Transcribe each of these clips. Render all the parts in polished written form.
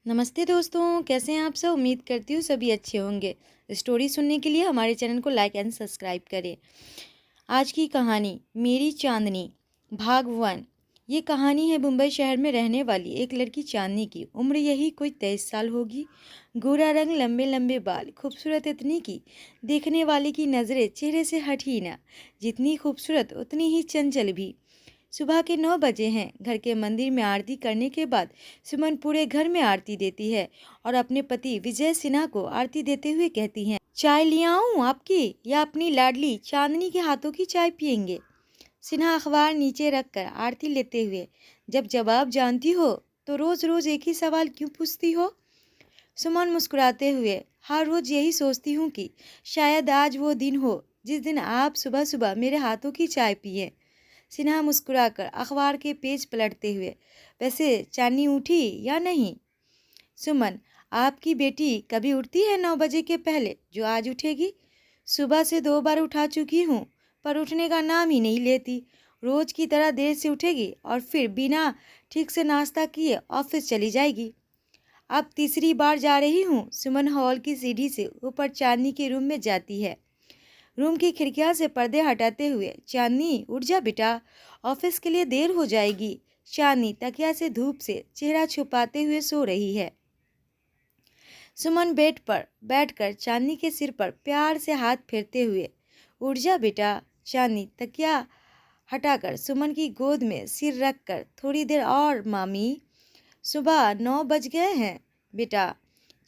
नमस्ते दोस्तों, कैसे हैं आप सब। उम्मीद करती हूँ सभी अच्छे होंगे। स्टोरी सुनने के लिए हमारे चैनल को लाइक एंड सब्सक्राइब करें। आज की कहानी मेरी चांदनी भाग 1। ये कहानी है मुंबई शहर में रहने वाली एक लड़की चांदनी की। उम्र यही कोई 23 साल होगी। गोरा रंग, लंबे लंबे बाल, खूबसूरत इतनी की देखने वाले की नज़रें चेहरे से हट ही ना। जितनी खूबसूरत उतनी ही चंचल भी। सुबह के 9 बजे हैं। घर के मंदिर में आरती करने के बाद सुमन पूरे घर में आरती देती है और अपने पति विजय सिन्हा को आरती देते हुए कहती हैं, चाय ले आऊं आपकी या अपनी लाडली चांदनी के हाथों की चाय पियेंगे। सिन्हा अखबार नीचे रखकर आरती लेते हुए, जब जवाब जानती हो तो रोज रोज एक ही सवाल क्यों पूछती हो। सुमन मुस्कुराते हुए, हर रोज यही सोचती हूँ कि शायद आज वो दिन हो जिस दिन आप सुबह सुबह मेरे हाथों की चाय पिए। सिन्हा मुस्कुराकर अखबार के पेज पलटते हुए, वैसे चांदनी उठी या नहीं। सुमन, आपकी बेटी कभी उठती है 9 बजे के पहले जो आज उठेगी। सुबह से 2 बार उठा चुकी हूँ पर उठने का नाम ही नहीं लेती। रोज की तरह देर से उठेगी और फिर बिना ठीक से नाश्ता किए ऑफिस चली जाएगी। अब तीसरी बार जा रही हूँ। सुमन हॉल की सीढ़ी से ऊपर चांदनी के रूम में जाती है। रूम की खिड़कियां से पर्दे हटाते हुए, चांदनी उठ जा बेटा, ऑफिस के लिए देर हो जाएगी। चांदनी तकिया से धूप से चेहरा छुपाते हुए सो रही है। सुमन बेड पर बैठकर चांदनी के सिर पर प्यार से हाथ फेरते हुए, उठ जा बेटा। चांदनी तकिया हटाकर सुमन की गोद में सिर रखकर, थोड़ी देर और मामी। सुबह 9 बज गए हैं बेटा।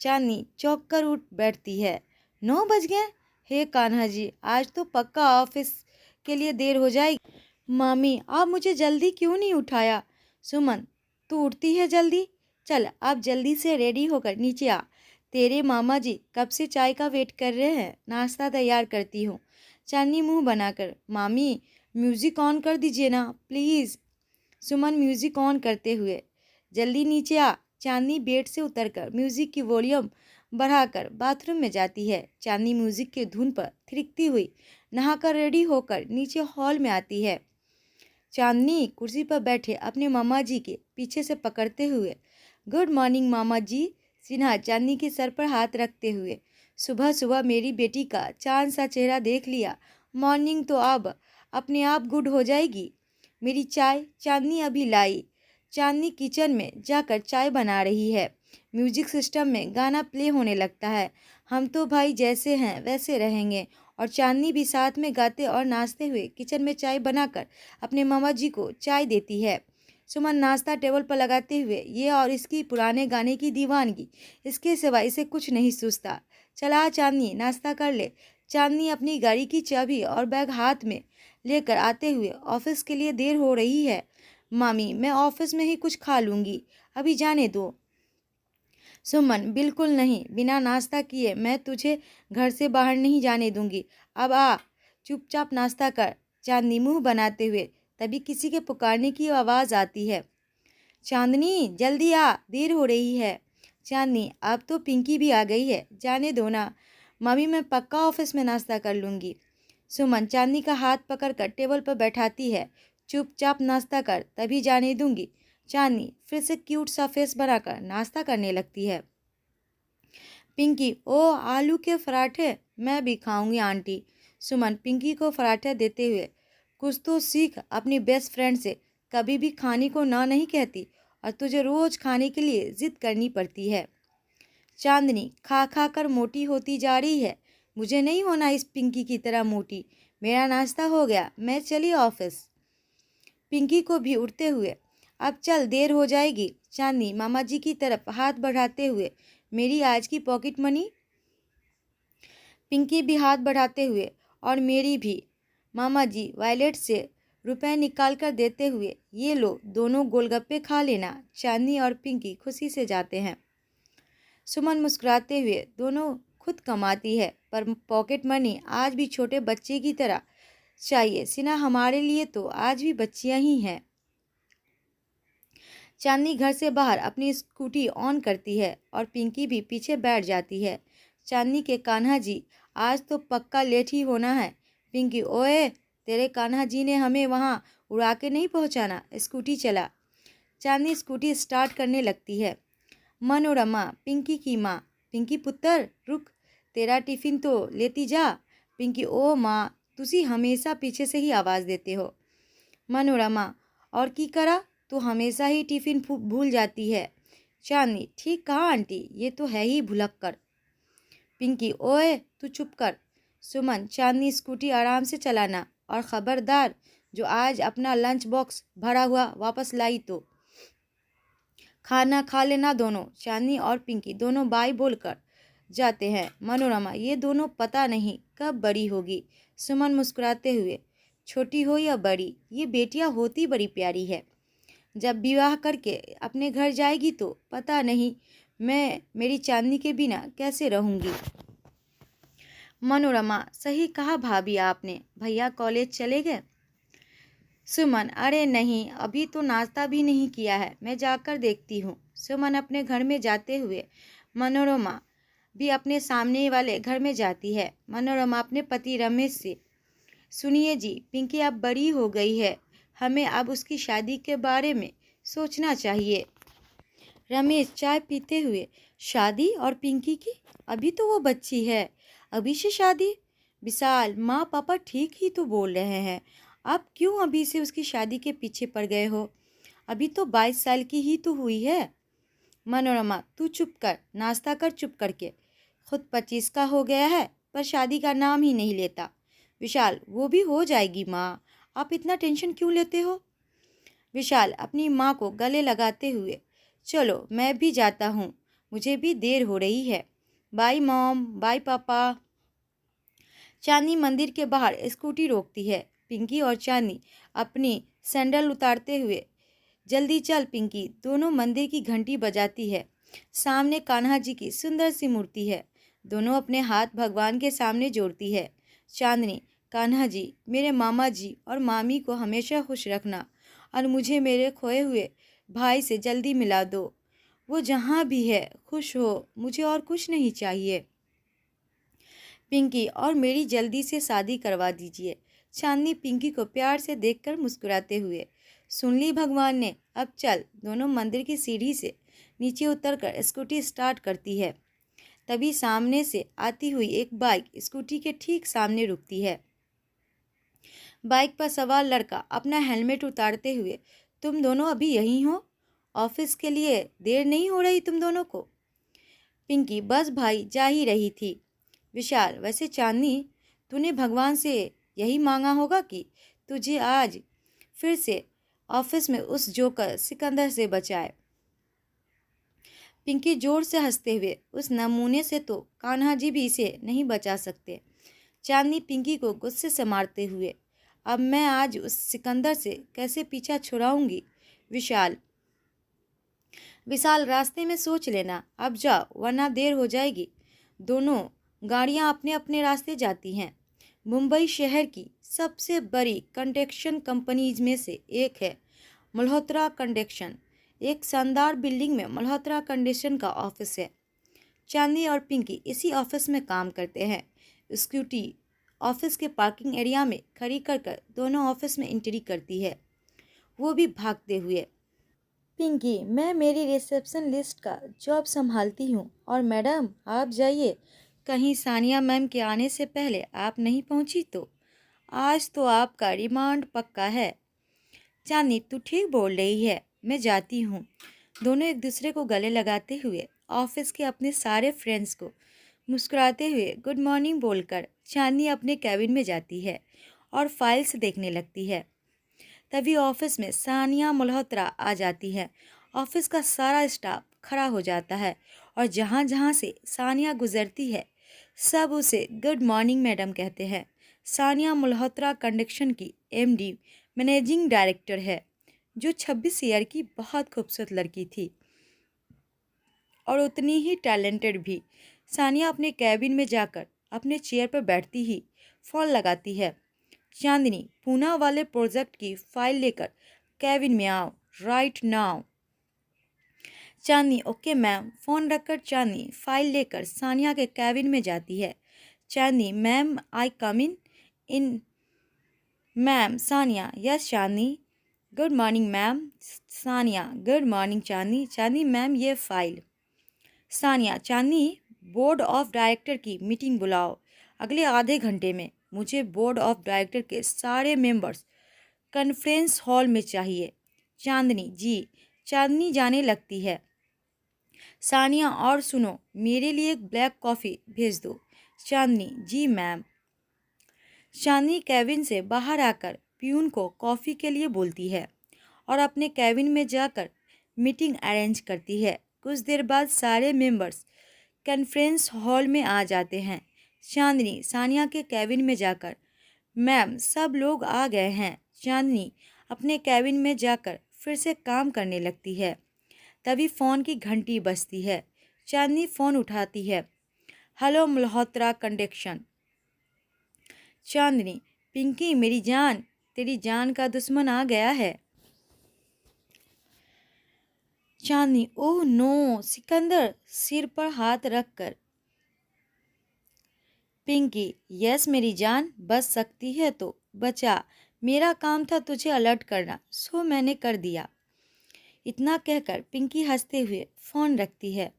चांदनी चौंक कर उठ बैठती है। 9 बज गए? हे कान्हा जी, आज तो पक्का ऑफिस के लिए देर हो जाएगी। मामी, आप मुझे जल्दी क्यों नहीं उठाया। सुमन, तू उठती है जल्दी। चल अब जल्दी से रेडी होकर नीचे आ। तेरे मामा जी कब से चाय का वेट कर रहे हैं। नाश्ता तैयार करती हूँ। चांदनी मुंह बनाकर, मामी म्यूजिक ऑन कर दीजिए ना प्लीज़। सुमन म्यूजिक ऑन करते हुए, जल्दी नीचे आ। चांदनी बेड से उतरकर म्यूजिक की वॉल्यूम बढ़ाकर बाथरूम में जाती है। चांदनी म्यूजिक के धुन पर थिरकती हुई नहाकर रेडी होकर नीचे हॉल में आती है। चांदनी कुर्सी पर बैठे अपने मामा जी के पीछे से पकड़ते हुए, गुड मॉर्निंग मामा जी। सिन्हा चांदनी के सर पर हाथ रखते हुए, सुबह सुबह मेरी बेटी का चांद सा चेहरा देख लिया। मॉर्निंग तो अब अपने आप गुड हो जाएगी। मेरी चाय चांदनी अभी लाई। चांदनी किचन में जाकर चाय बना रही है। म्यूजिक सिस्टम में गाना प्ले होने लगता है। हम तो भाई जैसे हैं वैसे रहेंगे। और चांदनी भी साथ में गाते और नाचते हुए किचन में चाय बनाकर अपने मामा जी को चाय देती है। सुमन नाश्ता टेबल पर लगाते हुए, ये और इसकी पुराने गाने की दीवानगी, इसके सिवा इसे कुछ नहीं सूझता। चला चांदनी, नाश्ता कर ले। चांदनी अपनी गाड़ी की चाबी और बैग हाथ में लेकर आते हुए, ऑफिस के लिए देर हो रही है मामी, मैं ऑफिस में ही कुछ खा लूँगी, अभी जाने दो। सुमन, बिल्कुल नहीं, बिना नाश्ता किए मैं तुझे घर से बाहर नहीं जाने दूंगी। अब आ, चुपचाप नाश्ता कर। चांदनी मुंह बनाते हुए, तभी किसी के पुकारने की आवाज़ आती है। चांदनी जल्दी आ, देर हो रही है। चांदनी, अब तो पिंकी भी आ गई है, जाने दो ना मम्मी, मैं पक्का ऑफिस में नाश्ता कर लूँगी। सुमन चांदनी का हाथ पकड़कर टेबल पर बैठाती है। चुपचाप नाश्ता कर, तभी जाने दूंगी। चांदनी फिर से क्यूट सा फेस बनाकर नाश्ता करने लगती है। पिंकी, ओ आलू के पराठे, मैं भी खाऊंगी आंटी। सुमन पिंकी को पराठा देते हुए, कुछ तो सीख अपनी बेस्ट फ्रेंड से, कभी भी खाने को ना नहीं कहती और तुझे रोज खाने के लिए जिद करनी पड़ती है। चांदनी खा खा कर मोटी होती जा रही है। मुझे नहीं होना इस पिंकी की तरह मोटी। मेरा नाश्ता हो गया, मैं चली ऑफिस। पिंकी को भी उठते हुए, अब चल देर हो जाएगी। चांदनी मामा जी की तरफ हाथ बढ़ाते हुए, मेरी आज की पॉकेट मनी। पिंकी भी हाथ बढ़ाते हुए, और मेरी भी। मामा जी वॉलेट से रुपए निकाल कर देते हुए, ये लो दोनों गोलगप्पे खा लेना। चांदनी और पिंकी खुशी से जाते हैं। सुमन मुस्कुराते हुए, दोनों खुद कमाती है पर पॉकेट मनी आज भी छोटे बच्चे की तरह चाहिए। सिन्हा हमारे लिए तो आज भी बच्चियां ही हैं। चांदनी घर से बाहर अपनी स्कूटी ऑन करती है और पिंकी भी पीछे बैठ जाती है। चांदनी के कान्हा जी, आज तो पक्का लेट ही होना है। पिंकी, ओए तेरे कान्हा जी ने हमें वहाँ उड़ा के नहीं पहुँचाना, स्कूटी चला। चांदनी स्कूटी स्टार्ट करने लगती है। मनोरमा पिंकी की माँ, पिंकी पुत्र रुक, तेरा टिफिन तो लेती जा। पिंकी, ओ माँ, तुसी हमेशा पीछे से ही आवाज़ देते हो। मनोरमा, और की करा, तू हमेशा ही टिफिन भूल जाती है। चांदनी, ठीक कहा आंटी, ये तो है ही भुलक्कड़। पिंकी, ओए तू चुप कर। सुमन, चांदनी स्कूटी आराम से चलाना, और ख़बरदार जो आज अपना लंच बॉक्स भरा हुआ वापस लाई तो खाना खा लेना दोनों। चांदनी और पिंकी दोनों बाय बोलकर जाते हैं। मनोरमा, ये दोनों पता नहीं कब बड़ी होगी। सुमन मुस्कुराते हुए, छोटी हो या बड़ी, ये बेटियां होती बड़ी प्यारी है। जब विवाह करके अपने घर जाएगी तो पता नहीं मैं मेरी चांदनी के बिना कैसे रहूँगी। मनोरमा, सही कहा भाभी आपने। भैया कॉलेज चले गए? सुमन, अरे नहीं, अभी तो नाश्ता भी नहीं किया है, मैं जाकर देखती हूँ। सुमन अपने घर में जाते हुए मनोरमा भी अपने सामने वाले घर में जाती है। मनोरमा अपने पति रमेश से, सुनिए जी, पिंकी अब बड़ी हो गई है, हमें अब उसकी शादी के बारे में सोचना चाहिए। रमेश चाय पीते हुए, शादी और पिंकी की? अभी तो वो बच्ची है, अभी से शादी? विशाल, माँ पापा ठीक ही तो बोल रहे हैं, आप क्यों अभी से उसकी शादी के पीछे पड़ गए हो? अभी तो 22 साल की ही तो हुई है। मनोरमा, तू चुप कर, नाश्ता कर चुप करके। खुद 25 का हो गया है पर शादी का नाम ही नहीं लेता। विशाल, वो भी हो जाएगी माँ, आप इतना टेंशन क्यों लेते हो? विशाल अपनी माँ को गले लगाते हुए, चलो मैं भी जाता हूँ, मुझे भी देर हो रही है। बाय मॉम, बाय पापा। चांदनी मंदिर के बाहर स्कूटी रोकती है। पिंकी और चांदनी अपनी सैंडल उतारते हुए, जल्दी चल पिंकी, दोनों मंदिर की घंटी बजाती है। सामने कान्हा जी की सुंदर सी मूर्ति है, दोनों अपने हाथ भगवान के सामने जोड़ती है। चांदनी, कान्हा जी, मेरे मामा जी और मामी को हमेशा खुश रखना, और मुझे मेरे खोए हुए भाई से जल्दी मिला दो। वो जहाँ भी है खुश हो, मुझे और कुछ नहीं चाहिए। पिंकी, और मेरी जल्दी से शादी करवा दीजिए। चांदनी पिंकी को प्यार से देखकर मुस्कुराते हुए, सुन ली भगवान ने, अब चल। दोनों मंदिर की सीढ़ी से नीचे उतरकर स्कूटी स्टार्ट करती है। तभी सामने से आती हुई एक बाइक स्कूटी के ठीक सामने रुकती है। बाइक पर सवार लड़का अपना हेलमेट उतारते हुए, तुम दोनों अभी यहीं हो? ऑफिस के लिए देर नहीं हो रही तुम दोनों को? पिंकी, बस भाई, जा ही रही थी। विशाल, वैसे चांदनी, तूने भगवान से यही मांगा होगा कि तुझे आज फिर से ऑफिस में उस जोकर सिकंदर से बचाए। पिंकी जोर से हंसते हुए, उस नमूने से तो कान्हा जी भी इसे नहीं बचा सकते। चांदनी पिंकी को गुस्से से मारते हुए, अब मैं आज उस सिकंदर से कैसे पीछा छुड़ाऊंगी। विशाल, विशाल, रास्ते में सोच लेना, अब जाओ वरना देर हो जाएगी। दोनों गाड़ियां अपने अपने रास्ते जाती हैं। मुंबई शहर की सबसे बड़ी कंस्ट्रक्शन कंपनीज में से एक है मल्होत्रा कंस्ट्रक्शन। एक शानदार बिल्डिंग में मल्होत्रा कंस्ट्रक्शन का ऑफिस है। चांदनी और पिंकी इसी ऑफिस में काम करते हैं। स्कूटी ऑफिस के पार्किंग एरिया में खड़ी कर दोनों ऑफिस में एंट्री करती है, वो भी भागते हुए। पिंकी, मैं मेरी रिसेप्शन लिस्ट का जॉब संभालती हूँ, और मैडम आप जाइए, कहीं सानिया मैम के आने से पहले आप नहीं पहुँची तो आज तो आपका रिमांड पक्का है। चांदनी, तू ठीक बोल रही है, मैं जाती हूँ। दोनों एक दूसरे को गले लगाते हुए ऑफिस के अपने सारे फ्रेंड्स को मुस्कुराते हुए गुड मॉर्निंग बोलकर चांदनी अपने कैबिन में जाती है और फाइल्स देखने लगती है। तभी ऑफिस में सानिया मल्होत्रा आ जाती है। ऑफिस का सारा स्टाफ खड़ा हो जाता है, और जहाँ जहाँ से सानिया गुजरती है सब उसे गुड मॉर्निंग मैडम कहते हैं। सानिया मल्होत्रा कंस्ट्रक्शन की एमडी मैनेजिंग डायरेक्टर है, जो 26 ईयर की बहुत खूबसूरत लड़की थी और उतनी ही टैलेंटेड भी। सानिया अपने कैबिन में जाकर अपने चेयर पर बैठती ही फ़ोन लगाती है। चांदनी, पूना वाले प्रोजेक्ट की फाइल लेकर कैबिन में आओ राइट नाउ। चांदनी, ओके मैम। फ़ोन रखकर चांदनी फाइल लेकर सानिया के कैबिन में जाती है। Chandni, ma'am I come in ma'am. Sania, yes Chandni. Good morning ma'am. Sania, good morning Chandni. Chandni, ma'am ये file. Sania, Chandni, board of director की मीटिंग बुलाओ। अगले आधे घंटे में मुझे बोर्ड ऑफ डायरेक्टर के सारे मेंबर्स कॉन्फ्रेंस हॉल में चाहिए। चांदनी, जी। चांदनी जाने लगती है। सानिया, और सुनो, मेरे लिए एक ब्लैक कॉफ़ी भेज दो। चांदनी, जी मैम। चांदनी कैबिन से बाहर आकर प्यून को कॉफ़ी के लिए बोलती है और अपने कैबिन में जाकर मीटिंग अरेंज करती है। कुछ देर बाद सारे मेंबर्स कॉन्फ्रेंस हॉल में आ जाते हैं। चांदनी सानिया के कैबिन में जाकर, मैम सब लोग आ गए हैं। चांदनी अपने कैबिन में जाकर फिर से काम करने लगती है। तभी फ़ोन की घंटी बजती है। चांदनी फ़ोन उठाती है। Hello Malhotra conduction. चांदनी, पिंकी मेरी जान, तेरी जान का दुश्मन आ गया है। चांदनी, ओह नो। सिकंदर सिर पर हाथ रखकर, पिंकी, यस मेरी जान, बच सकती है तो बचा। मेरा काम था तुझे अलर्ट करना, सो मैंने कर दिया। इतना कहकर पिंकी हंसते हुए फ़ोन रखती है।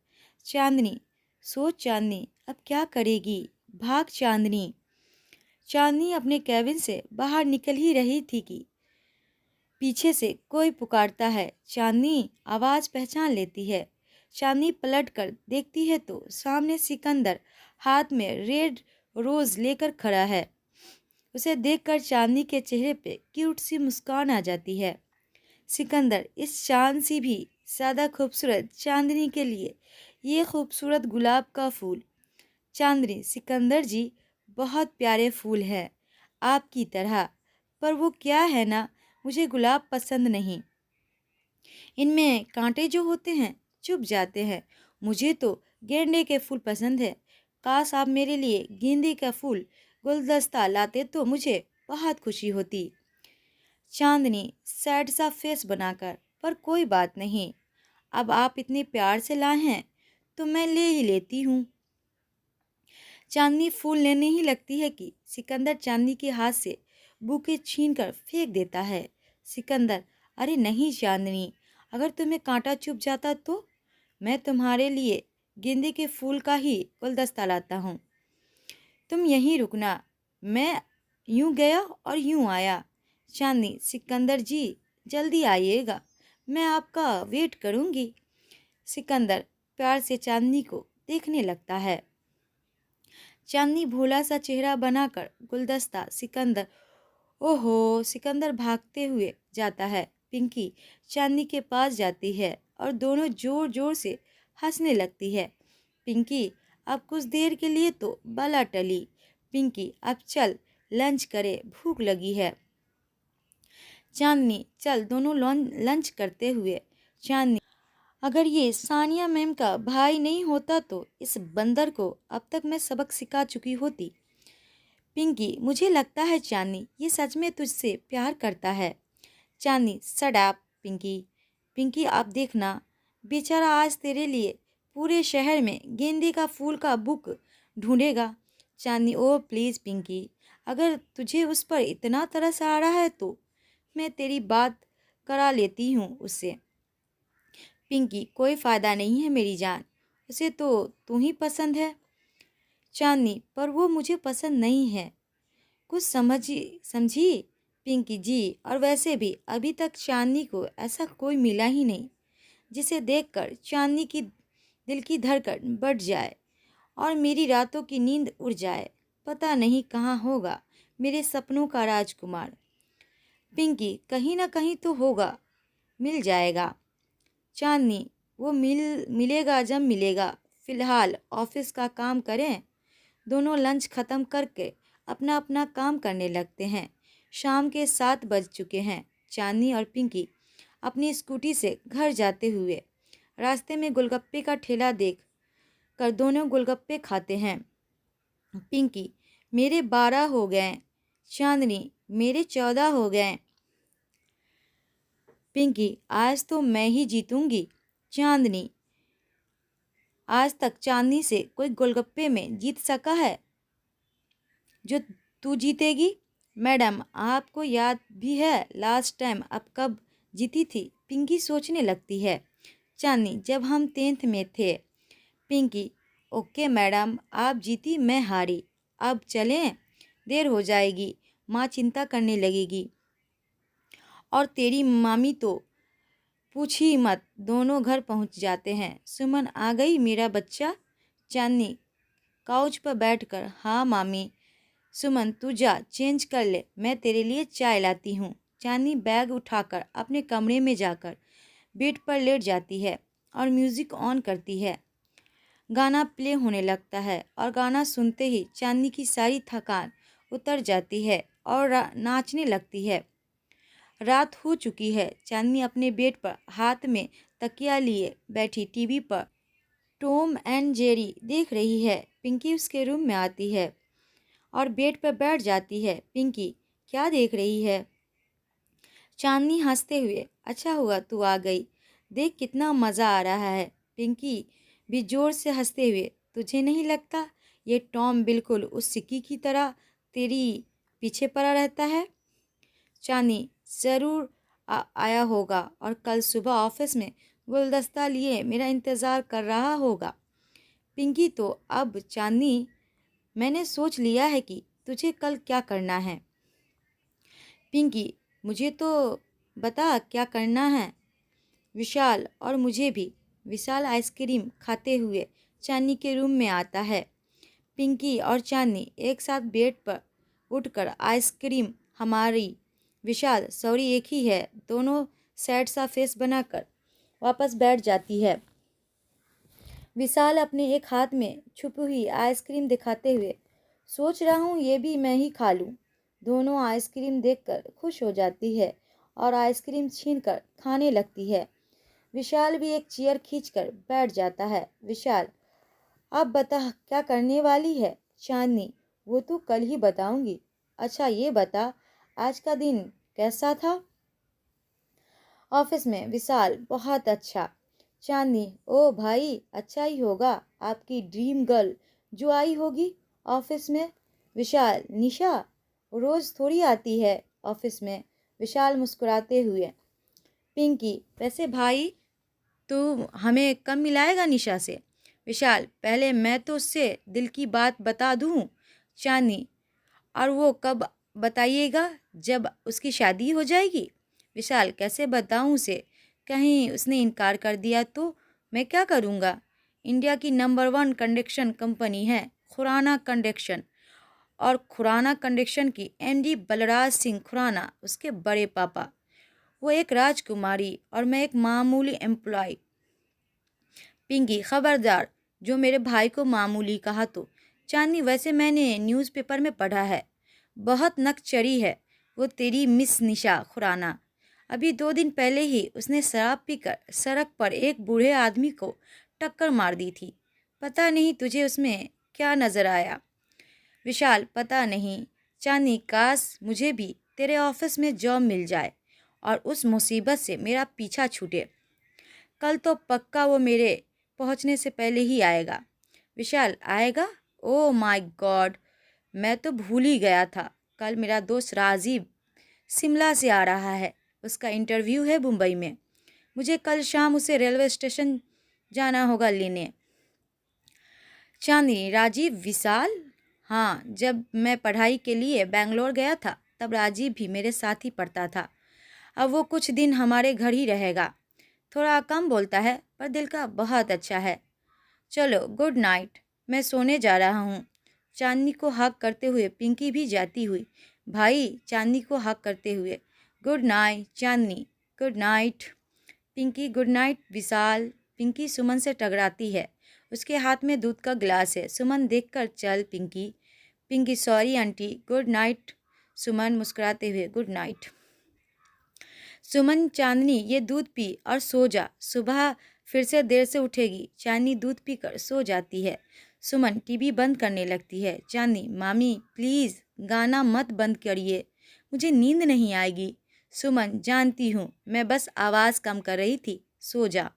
चांदनी, सोच चांदनी, अब क्या करेगी? भाग चांदनी। चांदनी अपने कैबिन से बाहर निकल ही रही थी कि पीछे से कोई पुकारता है। चांदनी आवाज़ पहचान लेती है। चांदनी पलट कर देखती है तो सामने सिकंदर हाथ में रेड रोज़ लेकर खड़ा है। उसे देखकर चांदनी के चेहरे पे क्यूट सी मुस्कान आ जाती है। सिकंदर, इस चांद सी भी ज़्यादा खूबसूरत चांदनी के लिए ये खूबसूरत गुलाब का फूल। चांदनी, सिकंदर जी, बहुत प्यारे फूल है आपकी तरह, पर वो क्या है ना, मुझे गुलाब पसंद नहीं। इनमें कांटे जो होते हैं चुभ जाते हैं। मुझे तो गेंदे के फूल पसंद है। काश आप मेरे लिए गेंदे का फूल गुलदस्ता लाते तो मुझे बहुत खुशी होती। चांदनी सैड सा फेस बनाकर, पर कोई बात नहीं, अब आप इतने प्यार से लाए हैं तो मैं ले ही लेती हूँ। चांदनी फूल लेने ही लगती है कि सिकंदर चांदनी के हाथ से बुके छीनकर फेंक देता है। सिकंदर, अरे नहीं चांदनी, अगर तुम्हें कांटा चुभ जाता तो मैं तुम्हारे लिए गेंदे के फूल का ही गुलदस्ता लाता हूँ। तुम यहीं रुकना, मैं यूं गया और यूं आया। चांदनी, सिकंदर जी जल्दी आइएगा, मैं आपका वेट करूँगी। सिकंदर प्यार से चांदनी को देखने लगता है। चांदनी भोला सा चेहरा बनाकर गुलदस्ता सिकंदर, ओहो। सिकंदर भागते हुए जाता है। पिंकी चांदनी के पास जाती है और दोनों जोर जोर से हंसने लगती है। पिंकी, अब कुछ देर के लिए तो बला टली। पिंकी, अब चल लंच करे, भूख लगी है। चांदनी, चल दोनों लंच करते हुए। चांदनी, अगर ये सानिया मैम का भाई नहीं होता तो इस बंदर को अब तक मैं सबक सिखा चुकी होती। पिंकी, मुझे लगता है चांदनी ये सच में तुझसे प्यार करता है। चांदनी, शट अप पिंकी। पिंकी, आप देखना, बेचारा आज तेरे लिए पूरे शहर में गेंदे का फूल का बुक ढूंढेगा। चांदनी, ओ प्लीज़ पिंकी, अगर तुझे उस पर इतना तरस आ रहा है तो मैं तेरी बात करा लेती हूँ उससे। पिंकी, कोई फ़ायदा नहीं है मेरी जान, उसे तो तू ही पसंद है। चांदनी, पर वो मुझे पसंद नहीं है, कुछ समझी। पिंकी, जी, और वैसे भी अभी तक चांदनी को ऐसा कोई मिला ही नहीं जिसे देखकर चांदनी की दिल की धड़कन बढ़ जाए और मेरी रातों की नींद उड़ जाए। पता नहीं कहाँ होगा मेरे सपनों का राजकुमार। पिंकी, कहीं ना कहीं तो होगा, मिल जाएगा। चांदनी, वो मिलेगा जब मिलेगा, फ़िलहाल ऑफिस का काम करें। दोनों लंच ख़त्म करके अपना अपना काम करने लगते हैं। शाम के 7 बज चुके हैं। चांदनी और पिंकी अपनी स्कूटी से घर जाते हुए रास्ते में गोलगप्पे का ठेला देख कर दोनों गोलगप्पे खाते हैं। पिंकी, मेरे 12 हो गए। चांदनी, मेरे 14 हो गए। पिंकी, आज तो मैं ही जीतूंगी। चांदनी, आज तक चांदनी से कोई गोलगप्पे में जीत सका है जो तू जीतेगी? मैडम, आपको याद भी है लास्ट टाइम आप कब जीती थी? पिंकी सोचने लगती है। चांदनी, जब हम 10th में थे। पिंकी, ओके मैडम, आप जीती मैं हारी, अब चलें, देर हो जाएगी, माँ चिंता करने लगेगी। और तेरी मामी तो पूछ ही मत। दोनों घर पहुंच जाते हैं। सुमन, आ गई मेरा बच्चा? चांदनी काउच पर बैठकर, हाँ मामी। सुमन, तू जा चेंज कर ले, मैं तेरे लिए चाय लाती हूँ। चांदनी बैग उठाकर अपने कमरे में जाकर बेड पर लेट जाती है और म्यूज़िक ऑन करती है। गाना प्ले होने लगता है और गाना सुनते ही चांदनी की सारी थकान उतर जाती है और नाचने लगती है। रात हो चुकी है। चांदनी अपने बेड पर हाथ में तकिया लिए बैठी टीवी पर टॉम एंड जेरी देख रही है। पिंकी उसके रूम में आती है और बेड पर बैठ जाती है। पिंकी, क्या देख रही है? चांदनी हंसते हुए, अच्छा हुआ तू आ गई, देख कितना मज़ा आ रहा है। पिंकी भी जोर से हंसते हुए, तुझे नहीं लगता ये टॉम बिल्कुल उस सिक्की की तरह तेरी पीछे पड़ा रहता है? चांदनी, ज़रूर आया होगा और कल सुबह ऑफिस में गुलदस्ता लिए मेरा इंतज़ार कर रहा होगा। पिंकी, तो अब चांदनी, मैंने सोच लिया है कि तुझे कल क्या करना है। पिंकी, मुझे तो बता क्या करना है। विशाल, और मुझे भी। विशाल आइसक्रीम खाते हुए चांदनी के रूम में आता है। पिंकी और चांदनी एक साथ बेड पर उठकर, आइसक्रीम हमारी। विशाल, सॉरी एक ही है। दोनों सैड सा फेस बनाकर वापस बैठ जाती है। विशाल अपने एक हाथ में छुपी हुई आइसक्रीम दिखाते हुए, सोच रहा हूँ ये भी मैं ही खा लूँ। दोनों आइसक्रीम देखकर खुश हो जाती है और आइसक्रीम छीनकर खाने लगती है। विशाल भी एक चेयर खींचकर बैठ जाता है। विशाल, अब बता क्या करने वाली है। चांदनी, वो तो कल ही बताऊंगी। अच्छा ये बता, आज का दिन कैसा था ऑफिस में? विशाल, बहुत अच्छा। चांदनी, ओ भाई, अच्छा ही होगा, आपकी ड्रीम गर्ल जो आई होगी ऑफिस में। विशाल, निशा, रोज थोड़ी आती है ऑफिस में। विशाल मुस्कुराते हुए। पिंकी, वैसे भाई तू हमें कब मिलाएगा निशा से? विशाल, पहले मैं तो उससे दिल की बात बता दूं। चांदनी, और वो कब बताइएगा? जब उसकी शादी हो जाएगी। विशाल, कैसे बताऊं उसे? कहीं उसने इनकार कर दिया तो मैं क्या करूंगा? इंडिया की नंबर 1 कंडक्शन कंपनी है खुराना कंडक्शन, और खुराना कंडक्शन की एमडी बलराज सिंह खुराना उसके बड़े पापा। वो एक राजकुमारी और मैं एक मामूली एम्प्लॉय। पिंकी, खबरदार जो मेरे भाई को मामूली कहा तो। चांदनी, वैसे मैंने न्यूज़पेपर में पढ़ा है, बहुत नक चढ़ी है वो तेरी मिस निशा खुराना। अभी 2 दिन पहले ही उसने शराब पीकर सड़क पर एक बूढ़े आदमी को टक्कर मार दी थी। पता नहीं तुझे उसमें क्या नज़र आया? विशाल, पता नहीं। चांदनी, काश मुझे भी तेरे ऑफिस में जॉब मिल जाए और उस मुसीबत से मेरा पीछा छूटे। कल तो पक्का वो मेरे पहुंचने से पहले ही आएगा। विशाल, आएगा? ओह माय गॉड, मैं तो भूल ही गया था। कल मेरा दोस्त राजीव शिमला से आ रहा है, उसका इंटरव्यू है मुंबई में। मुझे कल शाम उसे रेलवे स्टेशन जाना होगा लेने। चांदनी, राजीव विशाल? हाँ, जब मैं पढ़ाई के लिए बेंगलोर गया था तब राजीव भी मेरे साथ ही पढ़ता था। अब वो कुछ दिन हमारे घर ही रहेगा। थोड़ा कम बोलता है पर दिल का बहुत अच्छा है। चलो गुड नाइट, मैं सोने जा रहा हूँ। चांदनी को हक करते हुए पिंकी भी जाती हुई भाई चांदनी को हक करते हुए, good night Chandni. Good night Pinky. Good night Vishal. Pinky Suman से टकराती है, उसके हाथ में दूध का गिलास है। सुमन देखकर, चल Pinky. Pinky, sorry aunty. Good night Suman मुस्कुराते हुए, गुड नाइट। सुमन, चांदनी ये दूध पी और सो जा, सुबह फिर से देर से उठेगी। चांदनी दूध पीकर सो जाती है। सुमन टीवी बंद करने लगती है। चांदनी, मामी प्लीज़ गाना मत बंद करिए, मुझे नींद नहीं आएगी। सुमन, जानती हूँ, मैं बस आवाज़ कम कर रही थी, सो जा।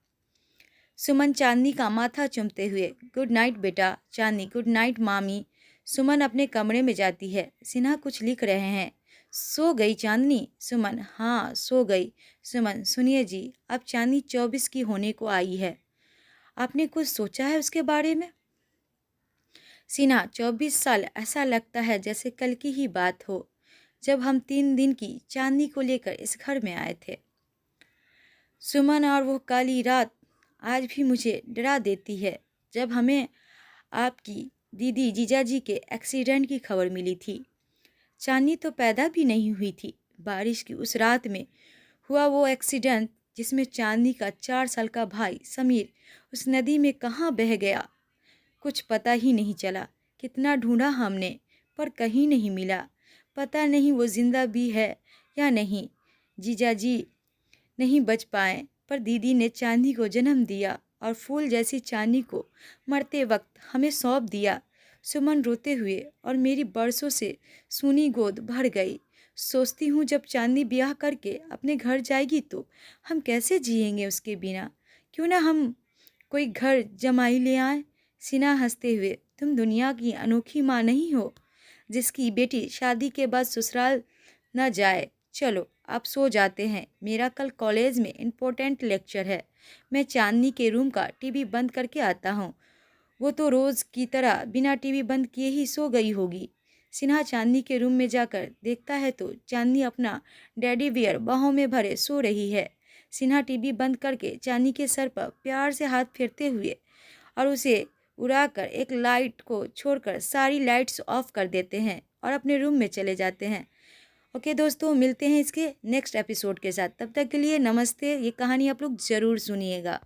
सुमन चांदनी का माथा चूमते हुए, गुड नाइट बेटा। चांदनी, गुड नाइट मामी। सुमन अपने कमरे में जाती है। सिन्हा कुछ लिख रहे हैं। सो गई चांदनी? सुमन, हाँ सो गई। सुमन, सुनिए जी, अब चांदनी 24 की होने को आई है। आपने कुछ सोचा है उसके बारे में? सिन्हा, 24 साल, ऐसा लगता है जैसे कल की ही बात हो, जब हम 3 दिन की चांदनी को लेकर इस घर में आए थे। सुमन, और वो काली रात आज भी मुझे डरा देती है, जब हमें आपकी दीदी जीजाजी के एक्सीडेंट की खबर मिली थी। चांदनी तो पैदा भी नहीं हुई थी। बारिश की उस रात में हुआ वो एक्सीडेंट, जिसमें चांदनी का 4 साल का भाई समीर उस नदी में कहाँ बह गया, कुछ पता ही नहीं चला। कितना ढूंढा हमने, पर कहीं नहीं मिला। पता नहीं वो जिंदा भी है या नहीं। जीजाजी नहीं बच पाए, पर दीदी ने चांदी को जन्म दिया और फूल जैसी चांदी को मरते वक्त हमें सौंप दिया। सुमन रोते हुए, और मेरी बरसों से सूनी गोद भर गई। सोचती हूँ जब चांदी ब्याह करके अपने घर जाएगी तो हम कैसे जिएंगे उसके बिना। क्यों ना हम कोई घर जमाई ले आए। सिन्हा हंसते हुए, तुम दुनिया की अनोखी माँ नहीं हो, जिसकी बेटी शादी के बाद ससुराल न जाए। चलो आप सो जाते हैं, मेरा कल कॉलेज में इम्पोर्टेंट लेक्चर है। मैं चांदनी के रूम का टीवी बंद करके आता हूँ। वो तो रोज़ की तरह बिना टीवी बंद किए ही सो गई होगी। सिन्हा चांदनी के रूम में जाकर देखता है तो चांदनी अपना डैडी वियर बाहों में भरे सो रही है। सिन्हा टीवी बंद करके चांदनी के सर पर प्यार से हाथ फेरते हुए और उसे उड़ाकर एक लाइट को छोड़कर सारी लाइट्स ऑफ कर देते हैं और अपने रूम में चले जाते हैं। ओके दोस्तों, मिलते हैं इसके नेक्स्ट एपिसोड के साथ। तब तक के लिए नमस्ते। ये कहानी आप लोग ज़रूर सुनिएगा।